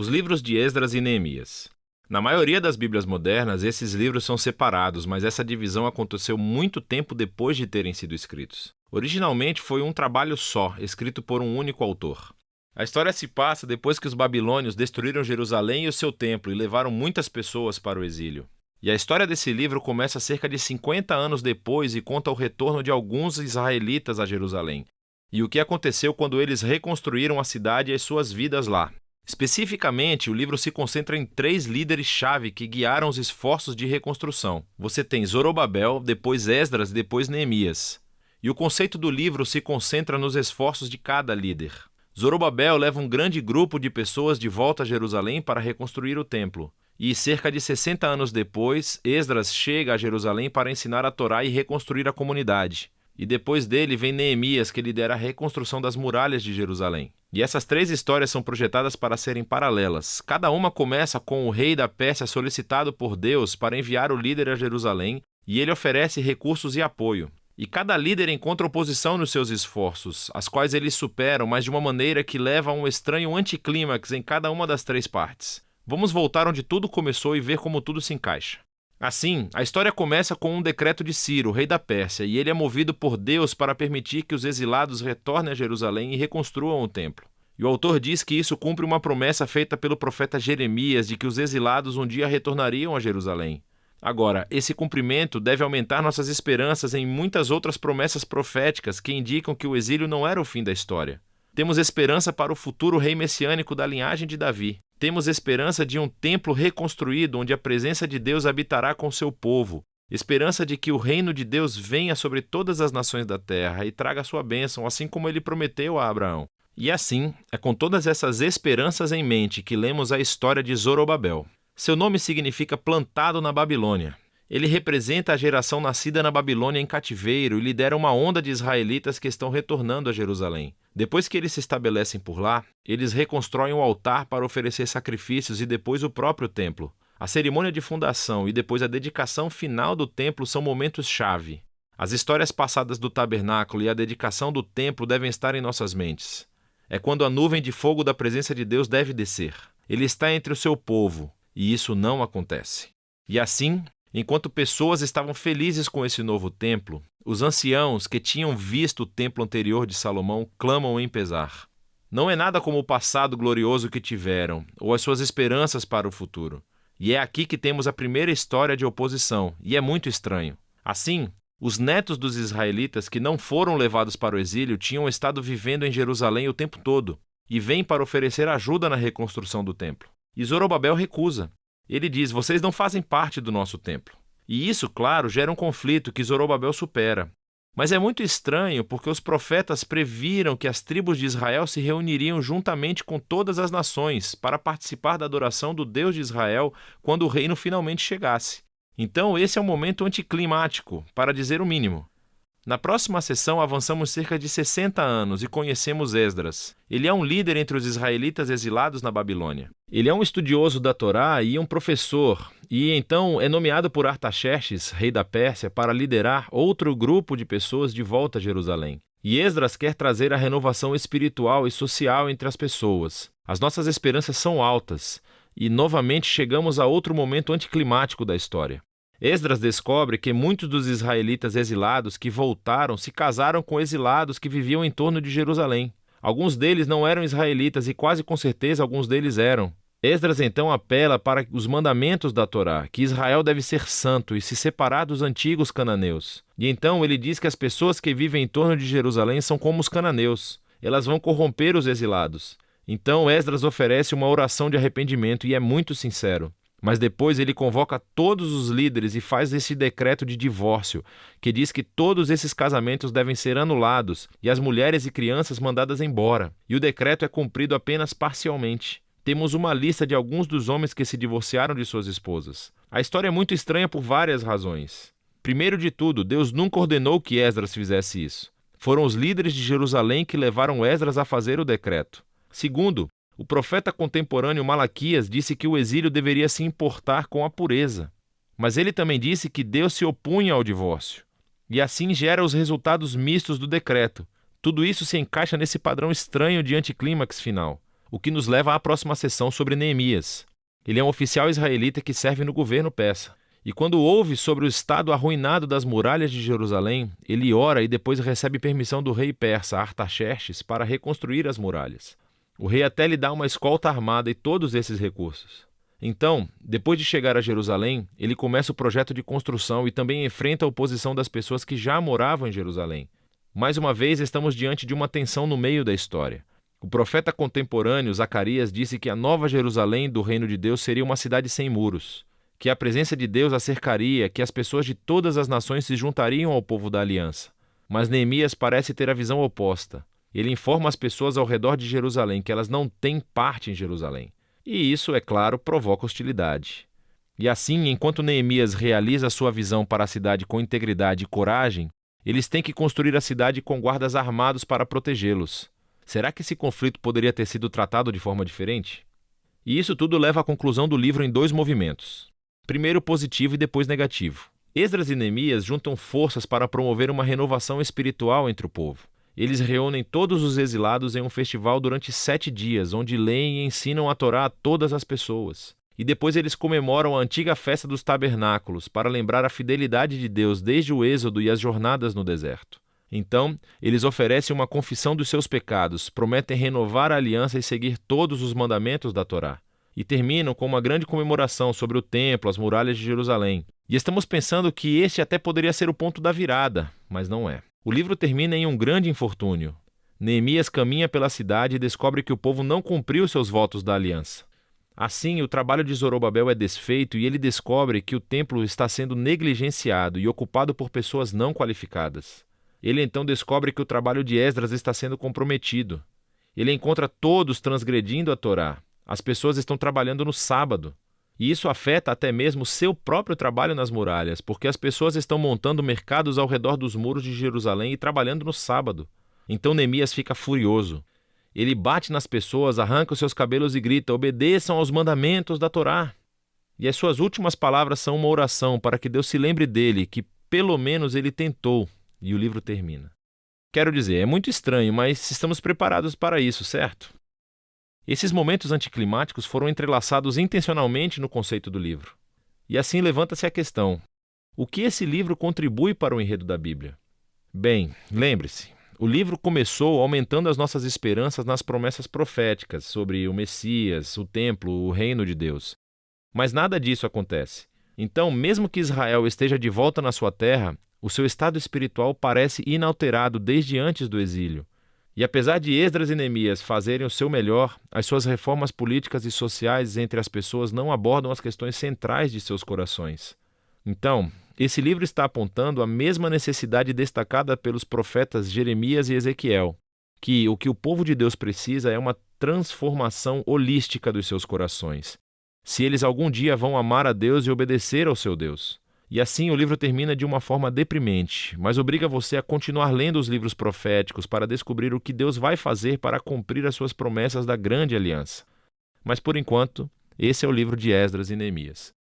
Os livros de Esdras e Neemias. Na maioria das Bíblias modernas, esses livros são separados, mas essa divisão aconteceu muito tempo depois de terem sido escritos. Originalmente foi um trabalho só, escrito por um único autor. A história se passa depois que os babilônios destruíram Jerusalém e o seu templo e levaram muitas pessoas para o exílio. E a história desse livro começa cerca de 50 anos depois e conta o retorno de alguns israelitas a Jerusalém, e o que aconteceu quando eles reconstruíram a cidade e as suas vidas lá. Especificamente, o livro se concentra em 3 líderes-chave que guiaram os esforços de reconstrução. Você tem Zorobabel, depois Esdras e depois Neemias. E o conceito do livro se concentra nos esforços de cada líder. Zorobabel leva um grande grupo de pessoas de volta a Jerusalém para reconstruir o templo. E cerca de 60 anos depois, Esdras chega a Jerusalém para ensinar a Torá e reconstruir a comunidade. E depois dele vem Neemias, que lidera a reconstrução das muralhas de Jerusalém. E essas 3 histórias são projetadas para serem paralelas. Cada uma começa com o rei da Pérsia solicitado por Deus para enviar o líder a Jerusalém, e ele oferece recursos e apoio. E cada líder encontra oposição nos seus esforços, as quais eles superam, mas de uma maneira que leva a um estranho anticlímax em cada uma das 3 partes. Vamos voltar onde tudo começou e ver como tudo se encaixa. Assim, a história começa com um decreto de Ciro, rei da Pérsia, e ele é movido por Deus para permitir que os exilados retornem a Jerusalém e reconstruam o templo. E o autor diz que isso cumpre uma promessa feita pelo profeta Jeremias de que os exilados um dia retornariam a Jerusalém. Agora, esse cumprimento deve aumentar nossas esperanças em muitas outras promessas proféticas que indicam que o exílio não era o fim da história. Temos esperança para o futuro rei messiânico da linhagem de Davi. Temos esperança de um templo reconstruído onde a presença de Deus habitará com seu povo. Esperança de que o reino de Deus venha sobre todas as nações da terra e traga sua bênção, assim como ele prometeu a Abraão. E assim, é com todas essas esperanças em mente que lemos a história de Zorobabel. Seu nome significa plantado na Babilônia. Ele representa a geração nascida na Babilônia em cativeiro e lidera uma onda de israelitas que estão retornando a Jerusalém. Depois que eles se estabelecem por lá, eles reconstroem o altar para oferecer sacrifícios e depois o próprio templo. A cerimônia de fundação e depois a dedicação final do templo são momentos-chave. As histórias passadas do tabernáculo e a dedicação do templo devem estar em nossas mentes. É quando a nuvem de fogo da presença de Deus deve descer. Ele está entre o seu povo, e isso não acontece. E assim, enquanto pessoas estavam felizes com esse novo templo, os anciãos que tinham visto o templo anterior de Salomão clamam em pesar. Não é nada como o passado glorioso que tiveram, ou as suas esperanças para o futuro. E é aqui que temos a primeira história de oposição, e é muito estranho. Assim, os netos dos israelitas que não foram levados para o exílio tinham estado vivendo em Jerusalém o tempo todo, e vêm para oferecer ajuda na reconstrução do templo. E Zorobabel recusa. Ele diz: vocês não fazem parte do nosso templo. E isso, claro, gera um conflito que Zorobabel supera. Mas é muito estranho porque os profetas previram que as tribos de Israel se reuniriam juntamente com todas as nações para participar da adoração do Deus de Israel quando o reino finalmente chegasse. Então esse é um momento anticlimático, para dizer o mínimo. Na próxima sessão avançamos cerca de 60 anos e conhecemos Esdras. Ele é um líder entre os israelitas exilados na Babilônia. Ele é um estudioso da Torá e um professor, e então é nomeado por Artaxerxes, rei da Pérsia, para liderar outro grupo de pessoas de volta a Jerusalém. E Esdras quer trazer a renovação espiritual e social entre as pessoas. As nossas esperanças são altas, e novamente chegamos a outro momento anticlimático da história. Esdras descobre que muitos dos israelitas exilados que voltaram se casaram com exilados que viviam em torno de Jerusalém. Alguns deles não eram israelitas e quase com certeza alguns deles eram. Esdras então apela para os mandamentos da Torá, que Israel deve ser santo e se separar dos antigos cananeus. E então ele diz que as pessoas que vivem em torno de Jerusalém são como os cananeus. Elas vão corromper os exilados. Então Esdras oferece uma oração de arrependimento e é muito sincero. Mas depois ele convoca todos os líderes e faz esse decreto de divórcio, que diz que todos esses casamentos devem ser anulados e as mulheres e crianças mandadas embora. E o decreto é cumprido apenas parcialmente. Temos uma lista de alguns dos homens que se divorciaram de suas esposas. A história é muito estranha por várias razões. Primeiro de tudo, Deus nunca ordenou que Esdras fizesse isso. Foram os líderes de Jerusalém que levaram Esdras a fazer o decreto. Segundo, o profeta contemporâneo Malaquias disse que o exílio deveria se importar com a pureza. Mas ele também disse que Deus se opunha ao divórcio. E assim gera os resultados mistos do decreto. Tudo isso se encaixa nesse padrão estranho de anticlímax final. o que nos leva à próxima sessão sobre Neemias. Ele é um oficial israelita que serve no governo persa. E quando ouve sobre o estado arruinado das muralhas de Jerusalém, ele ora e depois recebe permissão do rei persa Artaxerxes para reconstruir as muralhas. O rei até lhe dá uma escolta armada e todos esses recursos. Então, depois de chegar a Jerusalém, ele começa o projeto de construção e também enfrenta a oposição das pessoas que já moravam em Jerusalém. Mais uma vez, estamos diante de uma tensão no meio da história. O profeta contemporâneo Zacarias disse que a nova Jerusalém do reino de Deus seria uma cidade sem muros, que a presença de Deus a cercaria, que as pessoas de todas as nações se juntariam ao povo da aliança. Mas Neemias parece ter a visão oposta. Ele informa as pessoas ao redor de Jerusalém que elas não têm parte em Jerusalém. E isso, é claro, provoca hostilidade. E assim, enquanto Neemias realiza sua visão para a cidade com integridade e coragem, eles têm que construir a cidade com guardas armados para protegê-los. Será que esse conflito poderia ter sido tratado de forma diferente? E isso tudo leva à conclusão do livro em 2 movimentos. Primeiro positivo e depois negativo. Esdras e Neemias juntam forças para promover uma renovação espiritual entre o povo. Eles reúnem todos os exilados em um festival durante 7 dias, onde leem e ensinam a Torá a todas as pessoas. E depois eles comemoram a antiga festa dos tabernáculos, para lembrar a fidelidade de Deus desde o êxodo e as jornadas no deserto. Então, eles oferecem uma confissão dos seus pecados, prometem renovar a aliança e seguir todos os mandamentos da Torá. E terminam com uma grande comemoração sobre o templo, as muralhas de Jerusalém. E estamos pensando que este até poderia ser o ponto da virada, mas não é. O livro termina em um grande infortúnio. Neemias caminha pela cidade e descobre que o povo não cumpriu seus votos da aliança. Assim, o trabalho de Zorobabel é desfeito e ele descobre que o templo está sendo negligenciado e ocupado por pessoas não qualificadas. Ele então descobre que o trabalho de Esdras está sendo comprometido. Ele encontra todos transgredindo a Torá. As pessoas estão trabalhando no sábado. E isso afeta até mesmo seu próprio trabalho nas muralhas, porque as pessoas estão montando mercados ao redor dos muros de Jerusalém e trabalhando no sábado. Então Neemias fica furioso. Ele bate nas pessoas, arranca os seus cabelos e grita: obedeçam aos mandamentos da Torá. E as suas últimas palavras são uma oração para que Deus se lembre dele, que pelo menos ele tentou. E o livro termina. Quero dizer, é muito estranho, mas estamos preparados para isso, certo? Esses momentos anticlimáticos foram entrelaçados intencionalmente no conceito do livro. E assim levanta-se a questão: o que esse livro contribui para o enredo da Bíblia? Bem, lembre-se, o livro começou aumentando as nossas esperanças nas promessas proféticas sobre o Messias, o templo, o reino de Deus. Mas nada disso acontece. Então, mesmo que Israel esteja de volta na sua terra, o seu estado espiritual parece inalterado desde antes do exílio. E apesar de Esdras e Neemias fazerem o seu melhor, as suas reformas políticas e sociais entre as pessoas não abordam as questões centrais de seus corações. Então, esse livro está apontando a mesma necessidade destacada pelos profetas Jeremias e Ezequiel, que o povo de Deus precisa é uma transformação holística dos seus corações, se eles algum dia vão amar a Deus e obedecer ao seu Deus. E assim o livro termina de uma forma deprimente, mas obriga você a continuar lendo os livros proféticos para descobrir o que Deus vai fazer para cumprir as suas promessas da grande aliança. Mas por enquanto, esse é o livro de Esdras e Neemias.